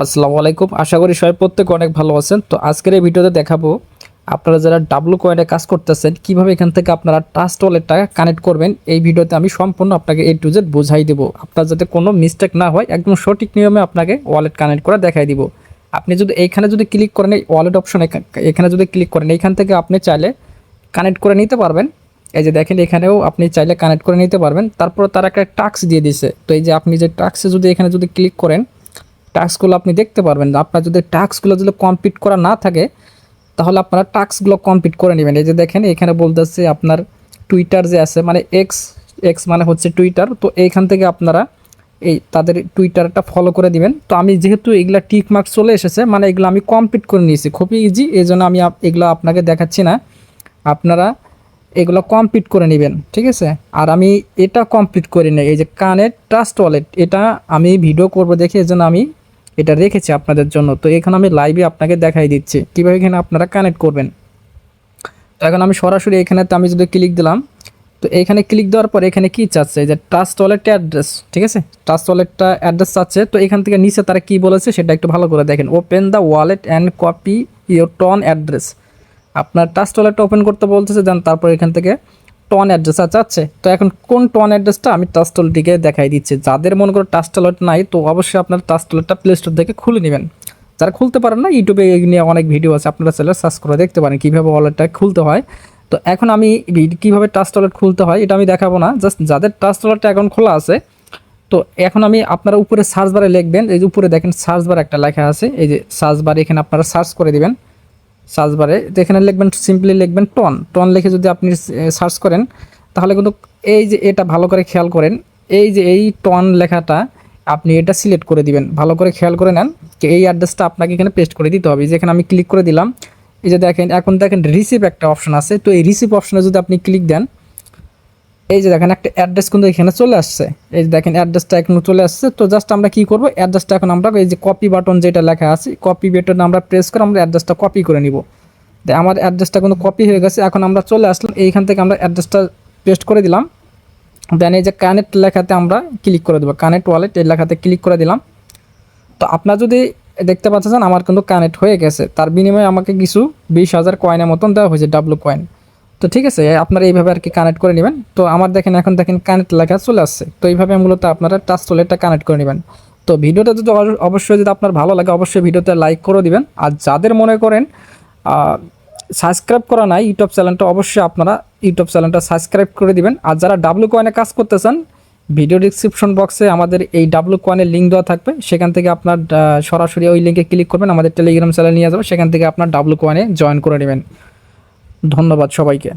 আসসালামু আলাইকুম। আশা করি সবাই প্রত্যেকে অনেক ভালো আছেন। তো আজকের এই ভিডিওতে দেখাবো আপনারা যারা ডাব্লু কয়েনে কাজ করতেছেন কিভাবে এখান থেকে আপনারা ট্রাস্ট ওয়ালেটটা কানেক্ট করবেন। এই ভিডিওতে আমি সম্পূর্ণ আপনাকে A to Z বোঝাই দেবো। আপনার যাতে কোনো মিস্টেক না হয় একদম সঠিক নিয়মে আপনাকে ওয়ালেট কানেক্ট করে দেখাই দিব। আপনি যদি এইখানে যদি ক্লিক করেন এই ওয়ালেট অপশন এখানে যদি ক্লিক করেন এইখান থেকে আপনি চাইলে কানেক্ট করে নিতে পারবেন। এই যে দেখেন এখানেও আপনি চাইলে কানেক্ট করে নিতে পারবেন। তারপর তারা একটা টাস্ক দিয়ে দিছে। তো এই যে আপনি যে টাস্কে যদি এখানে যদি ক্লিক করেন টাস্কগুলো আপনি দেখতে পারবেন। আপনার যদি টাস্কগুলো যদি কমপ্লিট করা না থাকে তাহলে আপনারা টাস্কগুলো কমপ্লিট করে নেবেন। এই যে দেখেন এখানে বলতেছে আপনার টুইটার যে আছে মানে এক্স এক্স মানে হচ্ছে টুইটার। তো এইখান থেকে আপনারা এই তাদের টুইটারটা ফলো করে দিবেন। তো আমি যেহেতু এগুলা টিক মার্ক চলে এসেছে মানে এগুলো আমি কমপ্লিট করে নিয়েছি, খুবই ইজি, এই জন্য আমি এগুলো আপনাকে দেখাচ্ছি না। আপনারা এগুলো কমপ্লিট করে নেবেন, ঠিক আছে। আর আমি এটা কমপ্লিট করে নেই, এই যে কানেক্ট ট্রাস্ট ওয়ালেট, এটা আমি ভিডিও করব দেখে এই জন্য আমি এটা রেখেছি আপনাদের জন্য। তো এখানে আমি লাইভে আপনাকে দেখাই দিচ্ছি কীভাবে এখানে আপনারা কানেক্ট করবেন। তো এখন আমি সরাসরি এখানেতে আমি যদি ক্লিক দিলাম, তো এখানে ক্লিক দেওয়ার পর এখানে কি চাচ্ছে যে ট্রাস্ট ওয়ালেটটা অ্যাড্রেস, ঠিক আছে, ট্রাস্ট ওয়ালেটটা অ্যাড্রেস চাচ্ছে। তো এখান থেকে নিচে তারা কি বলেছে সেটা একটু ভালো করে দেখেন। Open the wallet and copy your TON address. আপনার ট্রাস্ট ওয়ালেটটা ওপেন করতে বলতেছে, দেন তারপর এখান থেকে টন অ্যাড্রেস চাচ্ছে। তো এখন কোন টন অ্যাড্রেসটা আমি ট্রাস্ট ওয়ালেটটিকে দেখাই দিচ্ছি। যাদের মনে করো ট্রাস্ট ওয়ালেট নাই তো অবশ্যই আপনার ট্রাস্ট ওয়ালেটটা প্লে স্টোর থেকে খুলে নেবেন। যারা খুলতে পারেন না, ইউটিউবে এই নিয়ে অনেক ভিডিও আছে, আপনারা চ্যানেলে সার্চ করে দেখতে পারেন কীভাবে ওয়ালেটটা খুলতে হয়। তো এখন আমি কীভাবে ট্রাস্ট ওয়ালেট খুলতে হয় এটা আমি দেখাবো না, জাস্ট যাদের ট্রাস্ট ওয়ালেটটা অ্যাকাউন্ট খোলা আছে। তো এখন আমি আপনারা উপরে সার্চ বারে লিখবেন, এই যে উপরে দেখেন সার্চ বার একটা লেখা আছে, এই যে সার্চ বারে এখানে আপনারা সার্চ করে দিবেন। সার্চ বারে এখানে লিখবেন, সিম্পলি লিখবেন টন। টন লিখে যদি আপনি সার্চ করেন তাহলে কিন্তু এই যে এটা ভালো করে খেয়াল করেন, এই যে এই টন লেখাটা আপনি এটা সিলেক্ট করে দিবেন। ভালো করে খেয়াল করে নেন যে এই অ্যাড্রেসটা আপনাকে এখানে পেস্ট করে দিতে হবে। যেখানে আমি ক্লিক করে দিলাম, এই যে দেখেন এখন দেখেন রিসিভ একটা অপশন আছে। তো এই রিসিভ অপশনে যদি আপনি ক্লিক দেন, এই যে দেখেন একটা অ্যাড্রেস কিন্তু এখানে চলে আসছে। এই যে দেখেন অ্যাড্রেসটা এখন চলে আসছে। তো জাস্ট আমরা কি করব, অ্যাড্রেসটা এখন আমরা এই যে কপি বাটন যেটা লেখা আছে কপি বাটন আমরা প্রেস করে আমরা অ্যাড্রেসটা কপি করে নিব। আমার অ্যাড্রেসটা কিন্তু কপি হয়ে গেছে। এখন আমরা চলে আসলাম এইখান থেকে আমরা অ্যাড্রেসটা পেস্ট করে দিলাম। দেন এই যে কানেক্ট লেখাতে আমরা ক্লিক করে দেবো, কানেক্ট ওয়ালেট এই লেখাতে ক্লিক করে দিলাম। তো আপনার যদি দেখতে পাচ্ছেন আমার কিন্তু কানেক্ট হয়ে গেছে, তার বিনিময়ে আমাকে কিছু 20,000 কয়েনের মতন দেওয়া হয়েছে, ডাব্লু কয়েন। তো ঠিক আছে, আপনারা এইভাবে আর কি কানেক্ট করে নেবেন। তো আমার দেখেন এখন দেখেন কানেক্ট লেখা চলে আসছে। তো এইভাবে মূলত আপনারা ট্রাস্ট ওয়ালেটটা কানেক্ট করে নেবেন। তো ভিডিওটা যদি অবশ্যই যদি আপনার ভালো লাগে অবশ্যই ভিডিওতে লাইক করে দিবেন। আর যাদের মনে করেন সাবস্ক্রাইব করা নাই ইউটিউব চ্যানেলটা, অবশ্যই আপনারা ইউটিউব চ্যানেলটা সাবস্ক্রাইব করে দিবেন। আর যারা ডাব্লু কয়েনে কাজ করতেছেন ভিডিও ডিসক্রিপশন বক্সে আমাদের এই ডাব্লু কয়েনের লিঙ্ক দেওয়া থাকবে, সেখান থেকে আপনার সরাসরি ওই লিঙ্কে ক্লিক করবেন, আমাদের টেলিগ্রাম চ্যানেল নিয়ে যাবে, সেখান থেকে আপনার ডাব্লু কয়েনে জয়েন করে নেবেন। ধন্যবাদ সবাইকে।